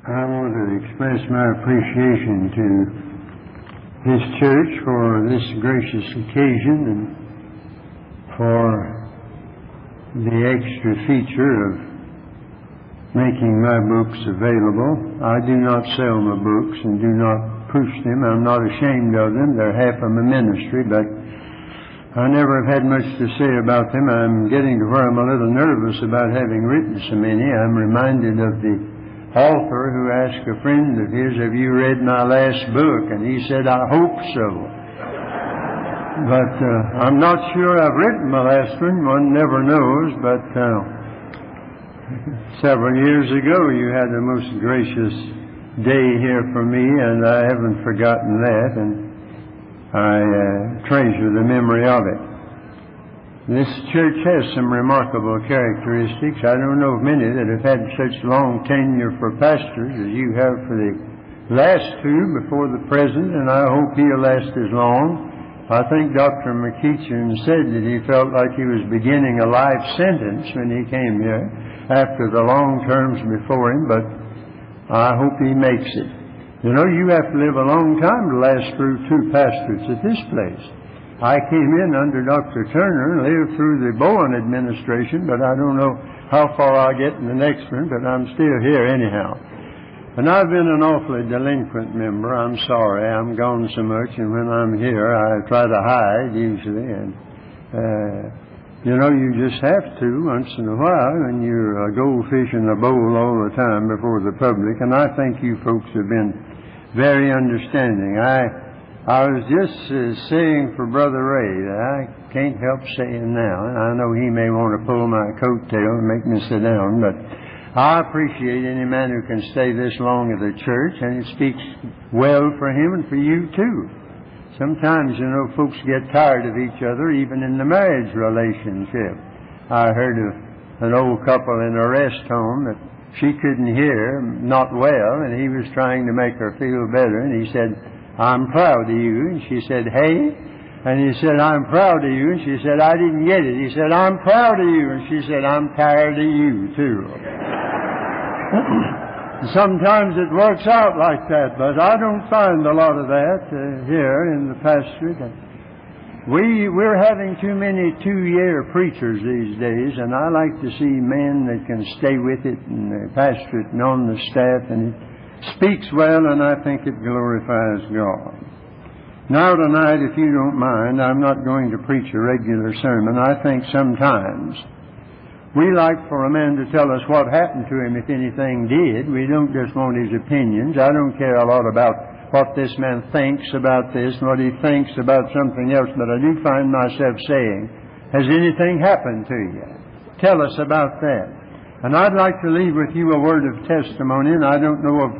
I want to express my appreciation to this church for this gracious occasion and for the extra feature of making my books available. I do not sell my books and do not push them. I'm not ashamed of them. They're half of my ministry, but I never have had much to say about them. I'm getting to where I'm a little nervous about having written so many. I'm reminded of the author who asked a friend of his, "Have you read my last book?" And he said, "I hope so." But I'm not sure I've written my last one. One never knows. But several years ago you had a most gracious day here for me, and I haven't forgotten that, and I treasure the memory of it. This church has some remarkable characteristics. I don't know of many that have had such long tenure for pastors as you have for the last two before the present, and I hope he'll last as long. I think Dr. McEachin said that he felt like he was beginning a life sentence when he came here after the long terms before him, but I hope he makes it. You know, you have to live a long time to last through two pastors at this place. I came in under Dr. Turner and lived through the Bowen administration, but I don't know how far I'll get in the next one, but I'm still here anyhow. And I've been an awfully delinquent member. I'm sorry. I'm gone so much, and when I'm here, I try to hide usually. And, you know, you just have to once in a while, and you're a goldfish in a bowl all the time before the public. And I think you folks have been very understanding. I was just saying for Brother Ray that I can't help saying now, and I know he may want to pull my coattail and make me sit down, but I appreciate any man who can stay this long at the church, and it speaks well for him and for you too. Sometimes, you know, folks get tired of each other, even in the marriage relationship. I heard of an old couple in a rest home that she couldn't hear, not well, and he was trying to make her feel better, and he said, "I'm proud of you." And she said, "Hey?" And he said, "I'm proud of you." And she said, "I didn't get it." He said, "I'm proud of you." And she said, "I'm tired of you, too." Sometimes it works out like that, but I don't find a lot of that here in the pastorate. We're having too many two-year preachers these days, and I like to see men that can stay with it in the pastorate and on the staff, and it speaks well, and I think it glorifies God. Now tonight, if you don't mind, I'm not going to preach a regular sermon. I think sometimes we like for a man to tell us what happened to him if anything did. We don't just want his opinions. I don't care a lot about what this man thinks about this and what he thinks about something else, but I do find myself saying, "Has anything happened to you? Tell us about that." And I'd like to leave with you a word of testimony, and I don't know of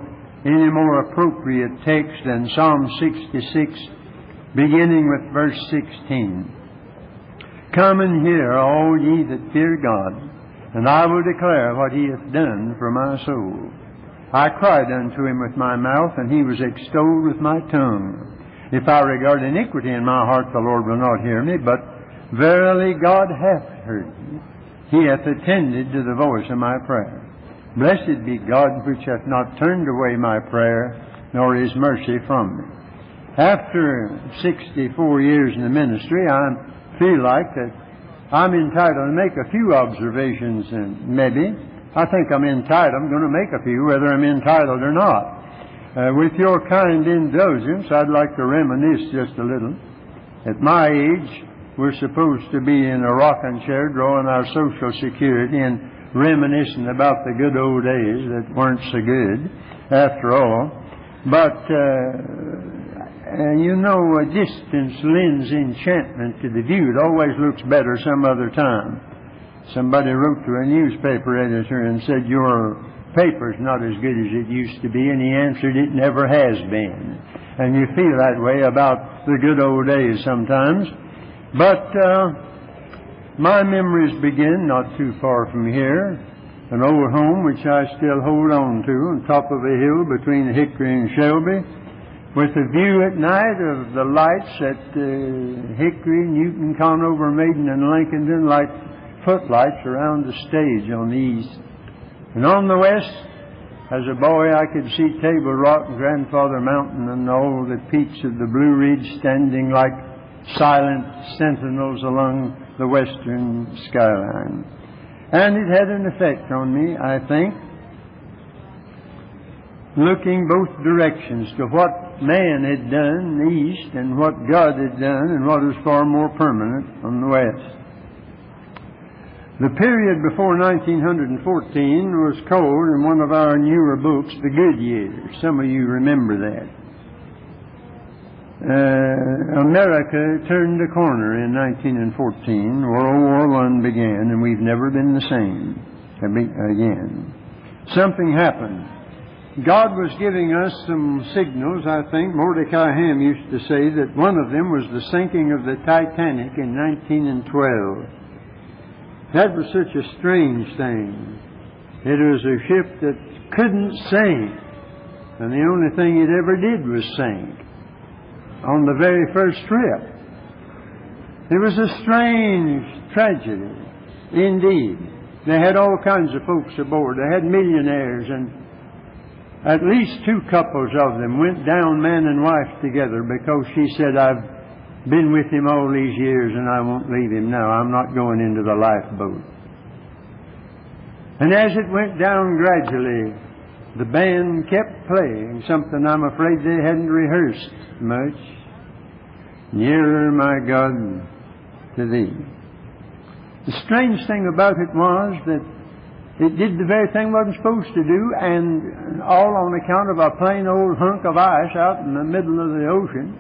any more appropriate text than Psalm 66, beginning with verse 16. "Come and hear, all ye that fear God, and I will declare what he hath done for my soul. I cried unto him with my mouth, and he was extolled with my tongue. If I regard iniquity in my heart, the Lord will not hear me, but verily God hath heard me. He hath attended to the voice of my prayer. Blessed be God, which hath not turned away my prayer, nor his mercy from me." After 64 years in the ministry, I feel like that I'm entitled to make a few observations, and maybe I think I'm entitled. I'm going to make a few, whether I'm entitled or not. With your kind indulgence, I'd like to reminisce just a little. At my age, we're supposed to be in a rocking chair drawing our Social Security and reminiscing about the good old days that weren't so good after all. But, you know, distance lends enchantment to the view. It always looks better some other time. Somebody wrote to a newspaper editor and said, "Your paper's not as good as it used to be," and he answered, "It never has been." And you feel that way about the good old days sometimes. But my memories begin not too far from here, an old home which I still hold on to on top of a hill between Hickory and Shelby, with a view at night of the lights at Hickory, Newton, Conover, Maiden, and Lincoln, like footlights around the stage on the east. And on the west, As a boy, I could see Table Rock and Grandfather Mountain and all the peaks of the Blue Ridge standing like silent sentinels along the western skyline. And it had an effect on me, I think, looking both directions to what man had done east and what God had done and what was far more permanent on the west. The period before 1914 was called in one of our newer books the Good Years. Some of you remember that. America turned a corner in 1914. World War I began, and we've never been the same again. Something happened. God was giving us some signals, I think. Mordecai Ham used to say that one of them was the sinking of the Titanic in 1912. That was such a strange thing. It was a ship that couldn't sink, and the only thing it ever did was sink on the very first trip. It was a strange tragedy, indeed. They had all kinds of folks aboard. They had millionaires, and at least two couples of them went down, man and wife, together because she said, "I've been with him all these years and I won't leave him now. I'm not going into the lifeboat." And as it went down gradually, the band kept playing something I'm afraid they hadn't rehearsed much. "Nearer, my God, to Thee." The strange thing about it was that it did the very thing it wasn't supposed to do, and all on account of a plain old hunk of ice out in the middle of the ocean,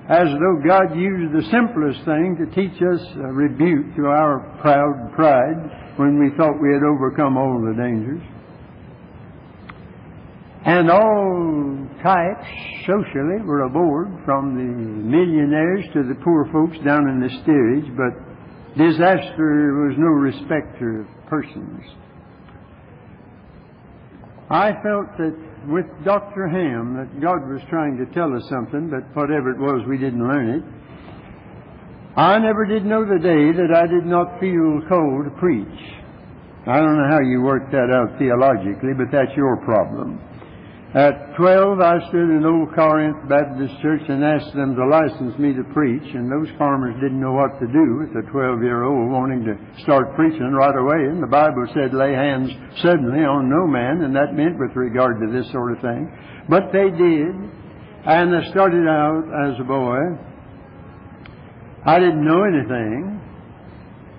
as though God used the simplest thing to teach us a rebuke to our proud pride when we thought we had overcome all the dangers. And all types, socially, were aboard, from the millionaires to the poor folks down in the steerage, but disaster was no respecter of persons. I felt that with Dr. Ham that God was trying to tell us something, but whatever it was, we didn't learn it. I never did know the day that I did not feel called to preach. I don't know how you work that out theologically, but that's your problem. At 12, I stood in Old Corinth Baptist Church and asked them to license me to preach, and those farmers didn't know what to do with a 12-year-old wanting to start preaching right away. And the Bible said, "Lay hands suddenly on no man," and that meant with regard to this sort of thing. But they did, and I started out as a boy. I didn't know anything.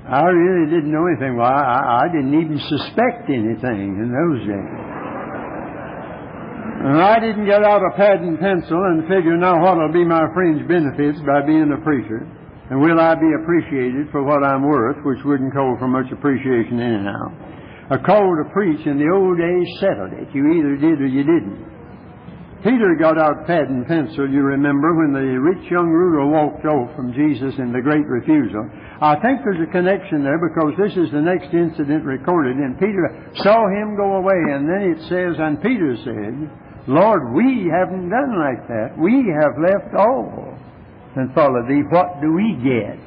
I really didn't know anything. Well, I didn't even suspect anything in those days. And I didn't get out a pad and pencil and figure, now what will be my fringe benefits by being a preacher? And will I be appreciated for what I'm worth, which wouldn't call for much appreciation anyhow. A call to preach in the old days settled it. You either did or you didn't. Peter got out pad and pencil, you remember, when the rich young ruler walked off from Jesus in the great refusal. I think there's a connection there because this is the next incident recorded. And Peter saw him go away, and then it says, "And Peter said, Lord, we haven't done like that. We have left all and followed Thee. What do we get?"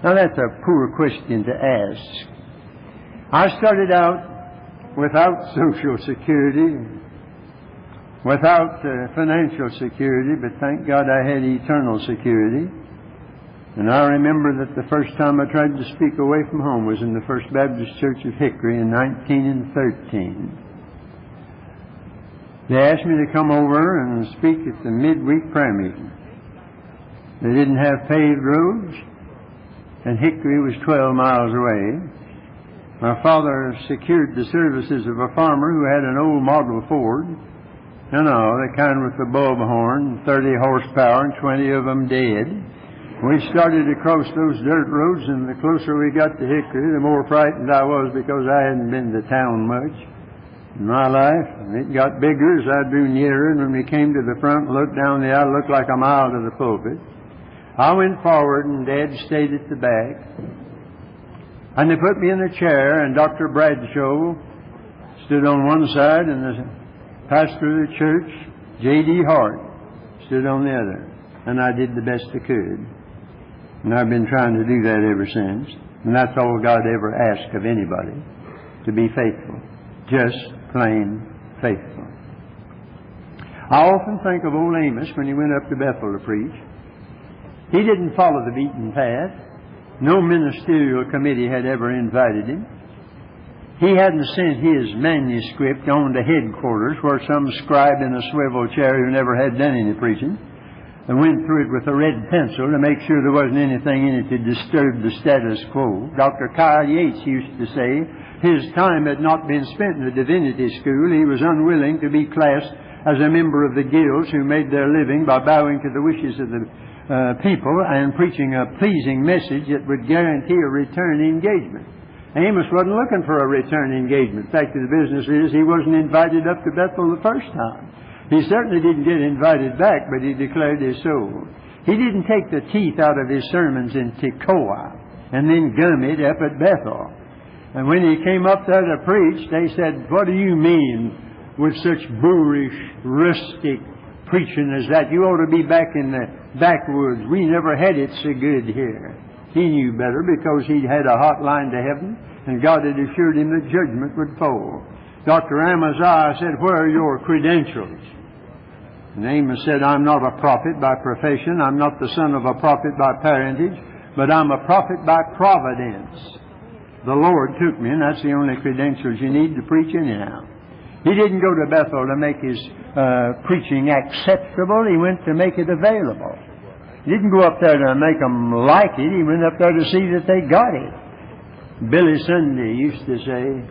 Now that's a poor question to ask. I started out without Social Security, without financial security, but thank God I had eternal security. And I remember that the first time I tried to speak away from home was in the First Baptist Church of Hickory in 1913. They asked me to come over and speak at the midweek prayer meeting. They didn't have paved roads, and Hickory was 12 miles away. My father secured the services of a farmer who had an old model Ford. You know, the kind with the bulb horn, 30 horsepower, and 20 of them dead. We started across those dirt roads, and the closer we got to Hickory, the more frightened I was because I hadn't been to town much in my life. And it got bigger as I drew nearer, and when we came to the front and looked down the aisle, it looked like a mile to the pulpit. I went forward, and Dad stayed at the back. And they put me in a chair, and Dr. Bradshaw stood on one side, and the pastor of the church, J.D. Hart, stood on the other. And I did the best I could. And I've been trying to do that ever since. And that's all God ever asked of anybody, to be faithful. Just plain faithful. I often think of old Amos when he went up to Bethel to preach. He didn't follow the beaten path. No ministerial committee had ever invited him. He hadn't sent his manuscript on to headquarters where some scribe in a swivel chair who never had done any preaching and went through it with a red pencil to make sure there wasn't anything in it to disturb the status quo. Dr. Kyle Yates used to say his time had not been spent in the divinity school. He was unwilling to be classed as a member of the guilds who made their living by bowing to the wishes of the people and preaching a pleasing message that would guarantee a return engagement. Amos wasn't looking for a return engagement. The fact of the business is he wasn't invited up to Bethel the first time. He certainly didn't get invited back, but he declared his soul. He didn't take the teeth out of his sermons in Tekoa and then gum it up at Bethel. And when he came up there to preach, they said, "What do you mean with such boorish, rustic preaching as that? You ought to be back in the backwoods. We never had it so good here." He knew better because he had a hotline to heaven, and God had assured him that judgment would fall. Dr. Amaziah said, "Where are your credentials?" And Amos said, "I'm not a prophet by profession. I'm not the son of a prophet by parentage, but I'm a prophet by providence. The Lord took me, and that's the only credentials you need to preach anyhow." He didn't go to Bethel to make his preaching acceptable. He went to make it available. He didn't go up there to make them like it. He went up there to see that they got it. Billy Sunday used to say,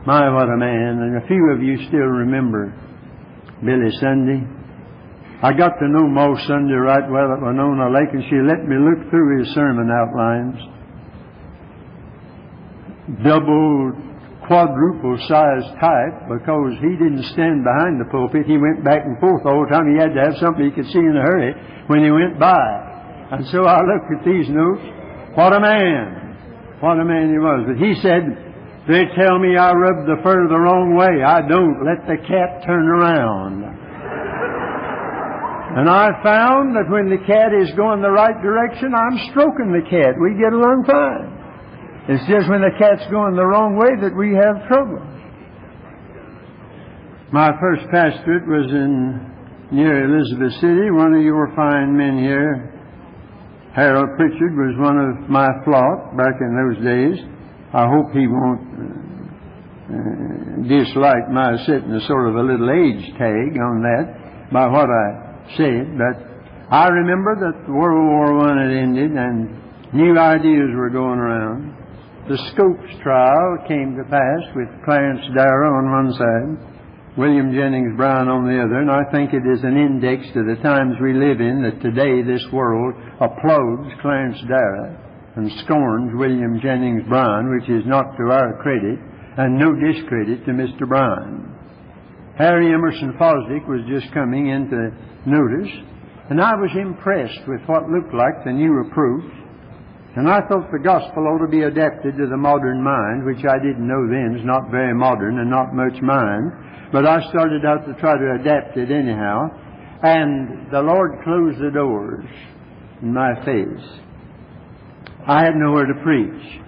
"My, what a man." And a few of you still remember Billy Sunday. I got to know Ma Sunday right well at Winona Lake, and she let me look through his sermon outlines. Double, quadruple-sized type, because he didn't stand behind the pulpit. He went back and forth all the time. He had to have something he could see in a hurry when he went by. And so I looked at these notes. What a man! What a man he was. But he said, "They tell me I rub the fur the wrong way. I don't. Let the cat turn around." And I found that when the cat is going the right direction, I'm stroking the cat. We get along fine. It's just when the cat's going the wrong way that we have trouble. My first pastorate was near Elizabeth City. One of your fine men here, Harold Pritchard, was one of my flock back in those days. I hope he won't dislike my setting a sort of a little age tag on that by what I said. But I remember that World War I had ended and new ideas were going around. The Scopes trial came to pass with Clarence Darrow on one side, William Jennings Bryan on the other, and I think it is an index to the times we live in that today this world applauds Clarence Darrow and scorns William Jennings Bryan, which is not to our credit and no discredit to Mr. Bryan. Harry Emerson Fosdick was just coming into notice, and I was impressed with what looked like the new approach. And I thought the gospel ought to be adapted to the modern mind, which I didn't know then is not very modern and not much mind. But I started out to try to adapt it anyhow. And the Lord closed the doors in my face. I had nowhere to preach.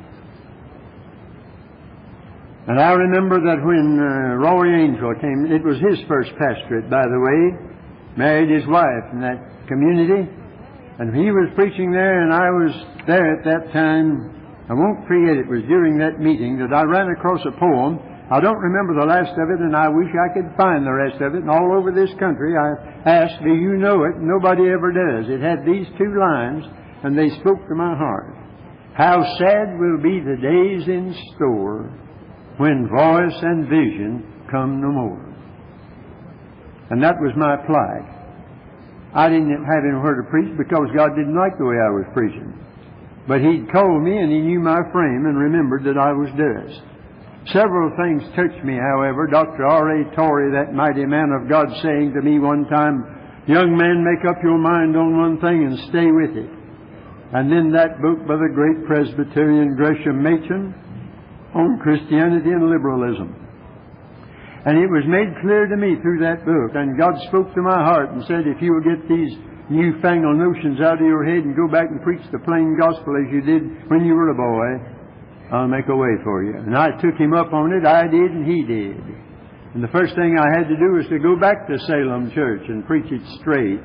And I remember that when Roy Angel came, it was his first pastorate, by the way, married his wife in that community. And he was preaching there, and I was there at that time. I won't forget, it was during that meeting that I ran across a poem. I don't remember the last of it, and I wish I could find the rest of it. And all over this country, I asked, "Do you know it?" Nobody ever does. It had these two lines, and they spoke to my heart. "How sad will be the days in store when voice and vision come no more." And that was my plight. I didn't have anywhere to preach because God didn't like the way I was preaching. But He'd called me, and He knew my frame and remembered that I was dust. Several things touched me, however. Dr. R.A. Torrey, that mighty man of God, saying to me one time, "Young man, make up your mind on one thing and stay with it." And then that book by the great Presbyterian Gresham Machen on Christianity and liberalism. And it was made clear to me through that book. And God spoke to my heart and said, "If you will get these newfangled notions out of your head and go back and preach the plain gospel as you did when you were a boy, I'll make a way for you." And I took him up on it. I did, and he did. And the first thing I had to do was to go back to Salem Church and preach it straight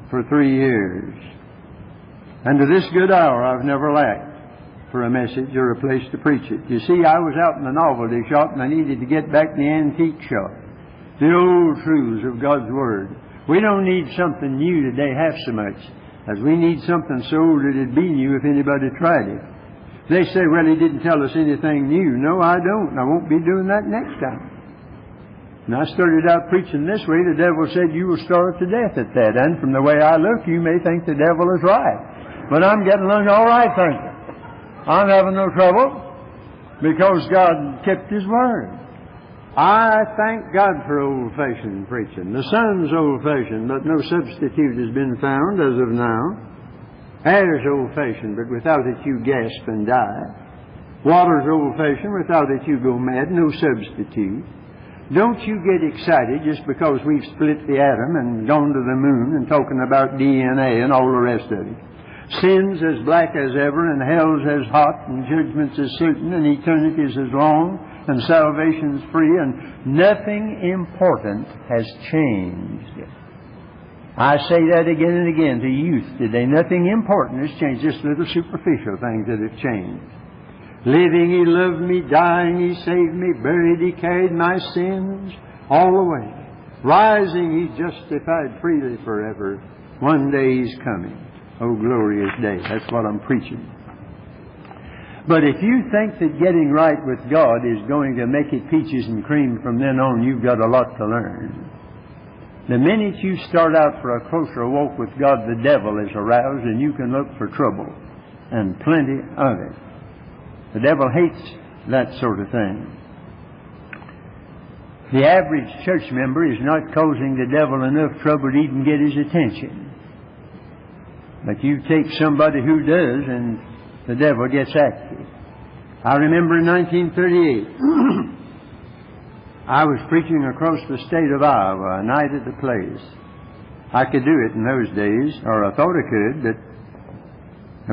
for 3 years. And to this good hour, I've never lacked for a message or a place to preach it. You see, I was out in the novelty shop and I needed to get back in the antique shop. The old truths of God's Word. We don't need something new today half so much as we need something so old that it'd be new if anybody tried it. They say, well, he didn't tell us anything new. No, I don't. I won't be doing that next time. And I started out preaching this way. The devil said, you will starve to death at that. And from the way I look, you may think the devil is right. But I'm getting along all right, thank you. I'm having no trouble because God kept His Word. I thank God for old-fashioned preaching. The sun's old-fashioned, but no substitute has been found as of now. Air's old-fashioned, but without it you gasp and die. Water's old-fashioned, without it you go mad, no substitute. Don't you get excited just because we've split the atom and gone to the moon and talking about DNA and all the rest of it. Sin's as black as ever, and hell's as hot, and judgment's as certain, and eternity's as long, and salvation's free, and nothing important has changed. I say that again and again to youth today. Nothing important has changed, just little superficial things that have changed. Living, He loved me. Dying, He saved me. Buried, He carried my sins all the way. Rising, He's justified freely forever. One day He's coming. Oh, glorious day. That's what I'm preaching. But if you think that getting right with God is going to make it peaches and cream from then on, you've got a lot to learn. The minute you start out for a closer walk with God, the devil is aroused and you can look for trouble, and plenty of it. The devil hates that sort of thing. The average church member is not causing the devil enough trouble to even get his attention. But you take somebody who does, and the devil gets active. I remember in 1938, I was preaching across the state of Iowa, a night at the place. I could do it in those days, or I thought I could, but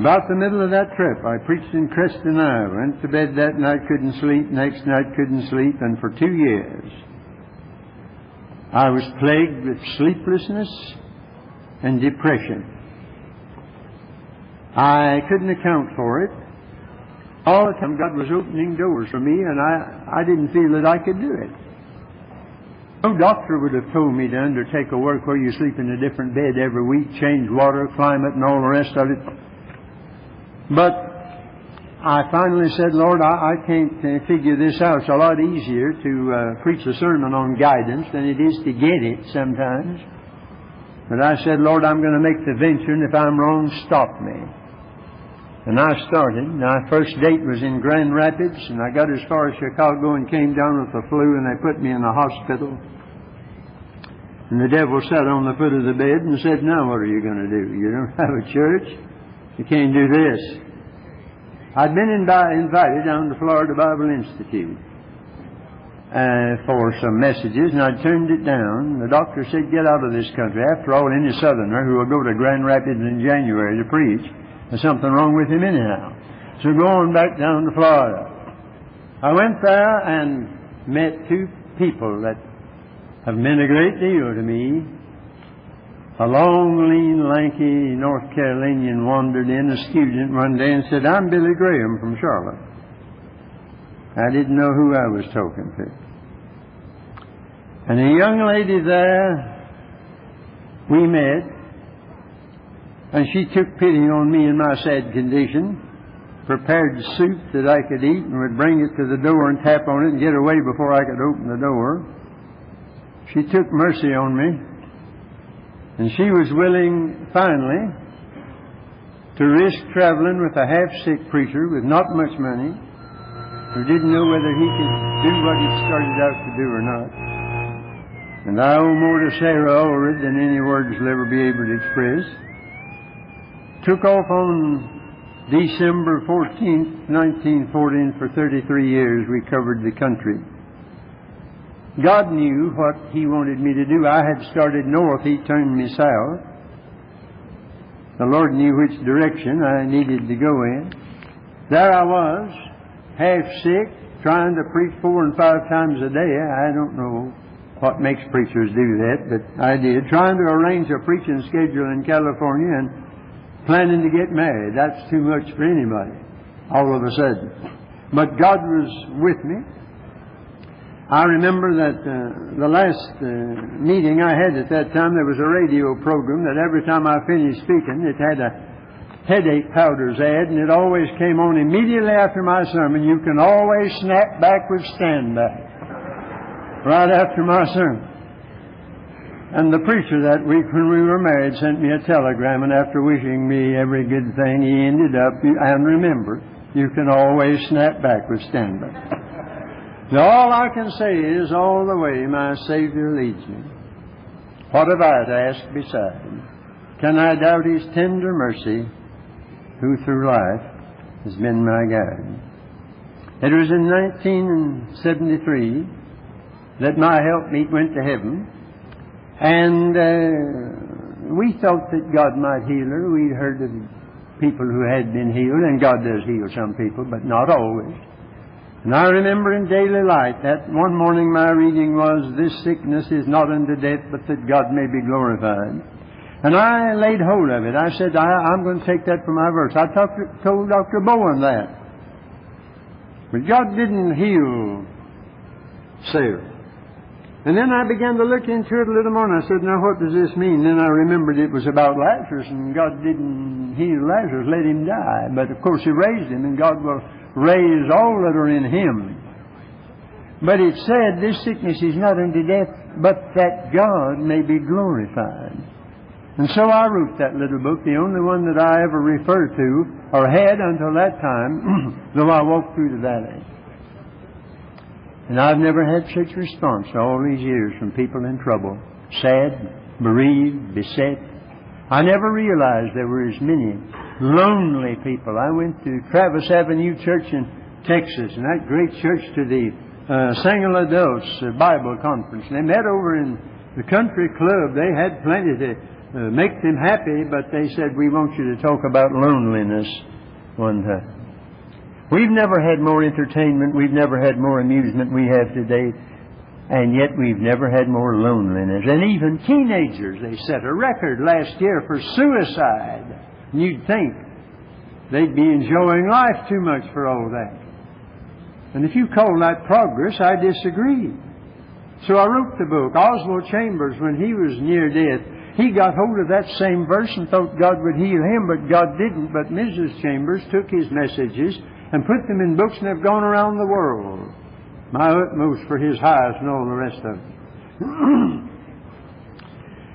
about the middle of that trip, I preached in Creston, Iowa. Went to bed that night, couldn't sleep. Next night, couldn't sleep. And for 2 years, I was plagued with sleeplessness and depression. I couldn't account for it. All the time God was opening doors for me, and I didn't feel that I could do it. No doctor would have told me to undertake a work where you sleep in a different bed every week, change water, climate, and all the rest of it. But I finally said, Lord, I can't figure this out. It's a lot easier to preach a sermon on guidance than it is to get it sometimes. But I said, Lord, I'm going to make the venture, and if I'm wrong, stop me. And I started. My first date was in Grand Rapids, and I got as far as Chicago and came down with the flu, and they put me in the hospital. And the devil sat on the foot of the bed and said, now what are you going to do? You don't have a church. You can't do this. I'd been invited down to Florida Bible Institute for some messages, and I turned it down. The doctor said, get out of this country. After all, any southerner who will go to Grand Rapids in January to preach, there's something wrong with him anyhow. So going back down to Florida. I went there and met two people that have meant a great deal to me. A long, lean, lanky North Carolinian wandered in, a student, one day and said, I'm Billy Graham from Charlotte. I didn't know who I was talking to. And a young lady there, we met, and she took pity on me in my sad condition, prepared soup that I could eat, and would bring it to the door and tap on it and get away before I could open the door. She took mercy on me, and she was willing, finally, to risk traveling with a half-sick preacher with not much money, who didn't know whether he could do what he started out to do or not. And I owe more to Sarah Ulrich than any words will ever be able to express. Took off on December 14th, 1940, and for 33 years we covered the country. God knew what He wanted me to do. I had started north. He turned me south. The Lord knew which direction I needed to go in. There I was, half sick, trying to preach 4 and 5 times a day. I don't know what makes preachers do that, but I did. Trying to arrange a preaching schedule in California and planning to get married. That's too much for anybody, all of a sudden. But God was with me. I remember that the last meeting I had at that time, there was a radio program that every time I finished speaking, it had a headache powders ad, and it always came on immediately after my sermon. You can always snap back with stand back. Right after my sermon. And the preacher that week when we were married sent me a telegram, and after wishing me every good thing, he ended up, and remember, you can always snap back with stand back. So all I can say is, all the way my Savior leads me. What have I to ask beside? Can I doubt His tender mercy, who through life has been my guide? It was in 1973 that my helpmeet went to heaven, and we thought that God might heal her. We'd heard of people who had been healed, and God does heal some people, but not always. And I remember in Daily Light that one morning my reading was, "This sickness is not unto death, but that God may be glorified." And I laid hold of it. I said, I'm going to take that for my verse. I told Dr. Bowen that. But God didn't heal Sarah. And then I began to look into it a little more, and I said, now what does this mean? Then I remembered it was about Lazarus, and God didn't heal Lazarus, let him die. But of course He raised him, and God will raise all that are in him. But it said, this sickness is not unto death, but that God may be glorified. And so I wrote that little book, the only one that I ever referred to, or had until that time, though I walked through the valley. And I've never had such response all these years from people in trouble. Sad, bereaved, beset. I never realized there were as many lonely people. I went to Travis Avenue Church in Texas, and that great church, to the single adults Bible conference. And they met over in the country club. They had plenty to make them happy, but they said, we want you to talk about loneliness one time. We've never had more entertainment, we've never had more amusement we have today, and yet we've never had more loneliness. And even teenagers, they set a record last year for suicide. And you'd think they'd be enjoying life too much for all that. And if you call that progress, I disagree. So I wrote the book. Oswald Chambers, when he was near death, he got hold of that same verse and thought God would heal him, but God didn't. But Mrs. Chambers took his messages and put them in books, and have gone around the world. My utmost for his highest and all the rest of it.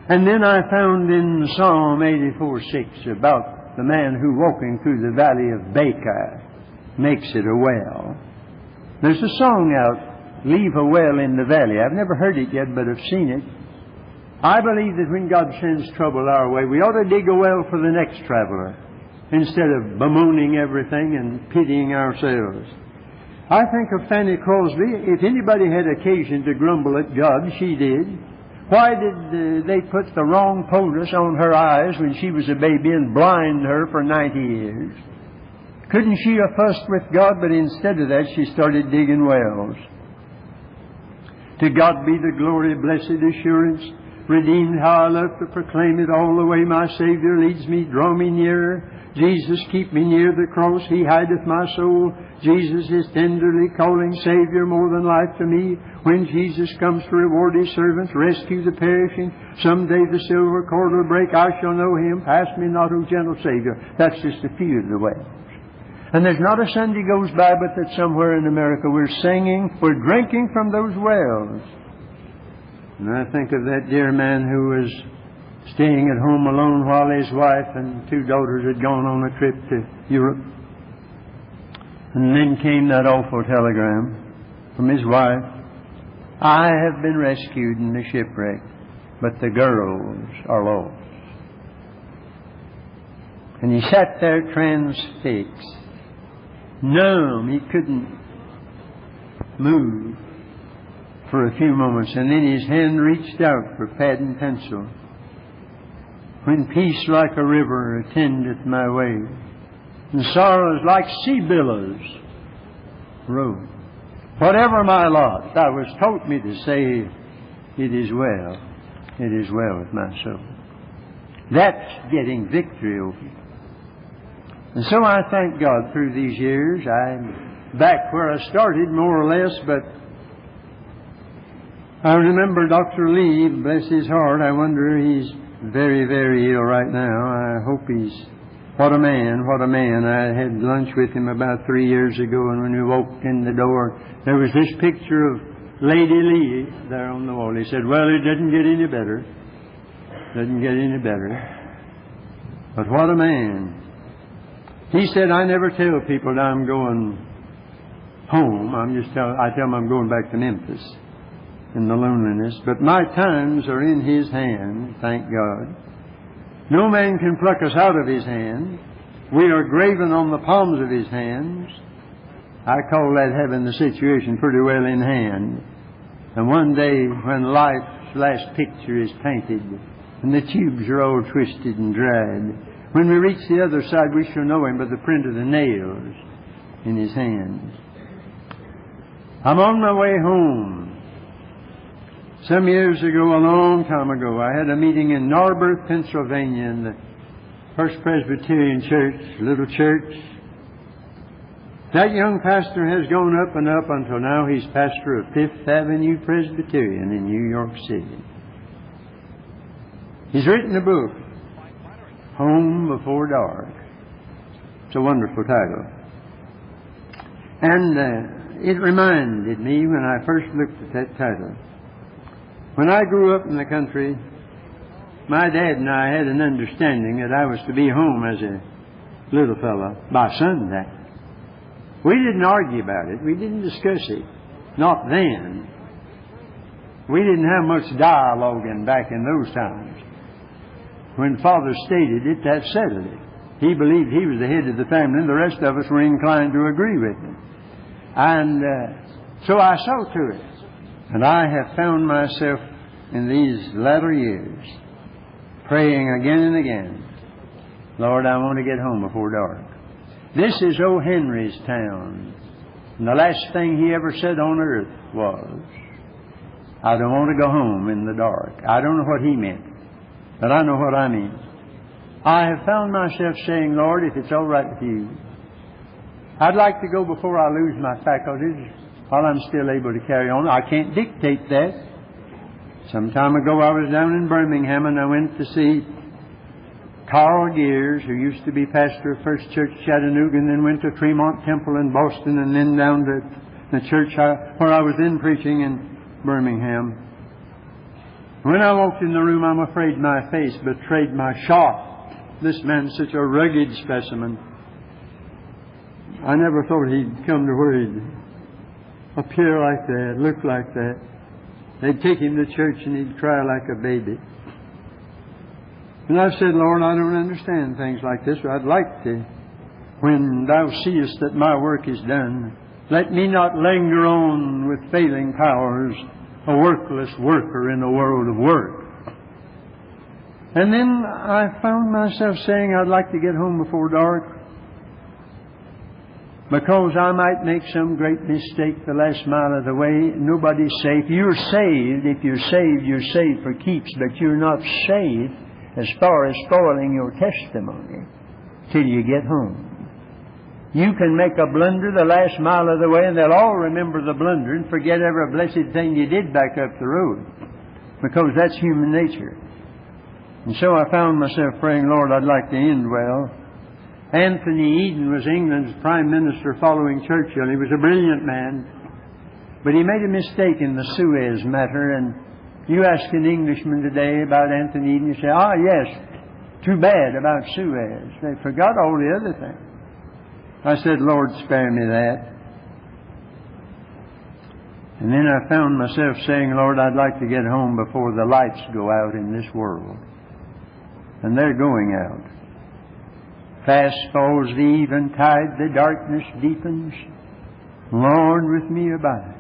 And then I found in Psalm 84:6 about the man who, walking through the valley of Baca, makes it a well. There's a song out, Leave a Well in the Valley. I've never heard it yet, but I've seen it. I believe that when God sends trouble our way, we ought to dig a well for the next traveler, instead of bemoaning everything and pitying ourselves. I think of Fanny Crosby. If anybody had occasion to grumble at God, she did. Why did they put the wrong poultice on her eyes when she was a baby and blind her for 90 years? Couldn't she have fussed with God? But instead of that, she started digging wells. To God be the glory, blessed assurance, redeemed, how I love to proclaim it all the way my Savior leads me, draw me nearer. Jesus, keep me near the cross, He hideth my soul. Jesus is tenderly calling, Savior, more than life to me. When Jesus comes to reward His servants, rescue the perishing, someday the silver cord will break, I shall know Him, pass me not, O gentle Savior. That's just a few of the wells. And there's not a Sunday goes by but that somewhere in America we're singing, we're drinking from those wells. And I think of that dear man who was staying at home alone while his wife and 2 daughters had gone on a trip to Europe. And then came that awful telegram from his wife. I have been rescued in the shipwreck, but the girls are lost. And he sat there transfixed, numb. He couldn't move for a few moments, and then his hand reached out for pad and pencil. When peace like a river attendeth my way, and sorrows like sea billows roll. Whatever my lot, thou hast taught me to say, it is well. It is well with my soul. That's getting victory over it. And so I thank God through these years. I'm back where I started, more or less, but I remember Dr. Lee, bless his heart. I wonder, he's very, very ill right now. I hope he's... What a man, what a man. I had lunch with him about 3 years ago, and when we walked in the door, there was this picture of Lady Lee there on the wall. He said, well, it doesn't get any better. Doesn't get any better. But what a man. He said, I never tell people that I'm going home. I tell them I'm going back to Memphis in the loneliness. But my times are in His hand, thank God. No man can pluck us out of His hand. We are graven on the palms of His hands. I call that having the situation pretty well in hand. And one day when life's last picture is painted and the tubes are all twisted and dried, when we reach the other side, we shall know Him by the print of the nails in His hands. I'm on my way home. Some years ago, a long time ago, I had a meeting in Narberth, Pennsylvania, in the First Presbyterian Church, little church. That young pastor has gone up and up until now he's pastor of Fifth Avenue Presbyterian in New York City. He's written a book, Home Before Dark. It's a wonderful title. And it reminded me when I first looked at that title. When I grew up in the country, my dad and I had an understanding that I was to be home as a little fella by sundown. We didn't argue about it. We didn't discuss it. Not then. We didn't have much dialoguing back in those times. When Father stated it, that settled it. He believed he was the head of the family, and the rest of us were inclined to agree with him. And so I saw to it. And I have found myself in these latter years praying again and again, Lord, I want to get home before dark. This is O. Henry's town. And the last thing he ever said on earth was, I don't want to go home in the dark. I don't know what he meant, but I know what I mean. I have found myself saying, Lord, if it's all right with you, I'd like to go before I lose my faculties while I'm still able to carry on. I can't dictate that. Some time ago I was down in Birmingham and I went to see Carl Gears, who used to be pastor of First Church Chattanooga, and then went to Tremont Temple in Boston, and then down to the church where I was then preaching in Birmingham. When I walked in the room, I'm afraid my face betrayed my shock. This man's such a rugged specimen. I never thought he'd come to where he'd appear like that, look like that. They'd take him to church and he'd cry like a baby. And I've said, Lord, I don't understand things like this, but I'd like to, when Thou seest that my work is done, let me not linger on with failing powers, a workless worker in a world of work. And then I found myself saying I'd like to get home before dark, because I might make some great mistake the last mile of the way. Nobody's safe. You're saved. If you're saved, you're saved for keeps, but you're not saved as far as spoiling your testimony till you get home. You can make a blunder the last mile of the way, and they'll all remember the blunder and forget every blessed thing you did back up the road, because that's human nature. And so I found myself praying, Lord, I'd like to end well. Anthony Eden was England's Prime Minister following Churchill. He was a brilliant man, but he made a mistake in the Suez matter. And you ask an Englishman today about Anthony Eden, you say, yes, too bad about Suez. They forgot all the other things. I said, Lord, spare me that. And then I found myself saying, Lord, I'd like to get home before the lights go out in this world. And they're going out. Fast falls the eventide, the darkness deepens. Lord, with me abide.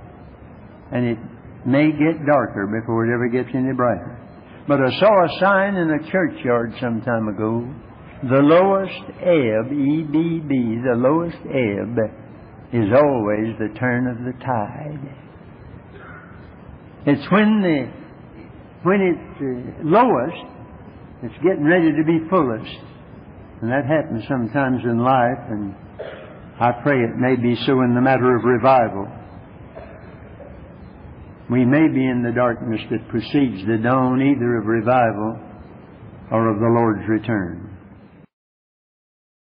And it may get darker before it ever gets any brighter. But I saw a sign in a churchyard some time ago. The lowest ebb, E-B-B, the lowest ebb is always the turn of the tide. It's when it's lowest, it's getting ready to be fullest. And that happens sometimes in life, and I pray it may be so in the matter of revival. We may be in the darkness that precedes the dawn either of revival or of the Lord's return.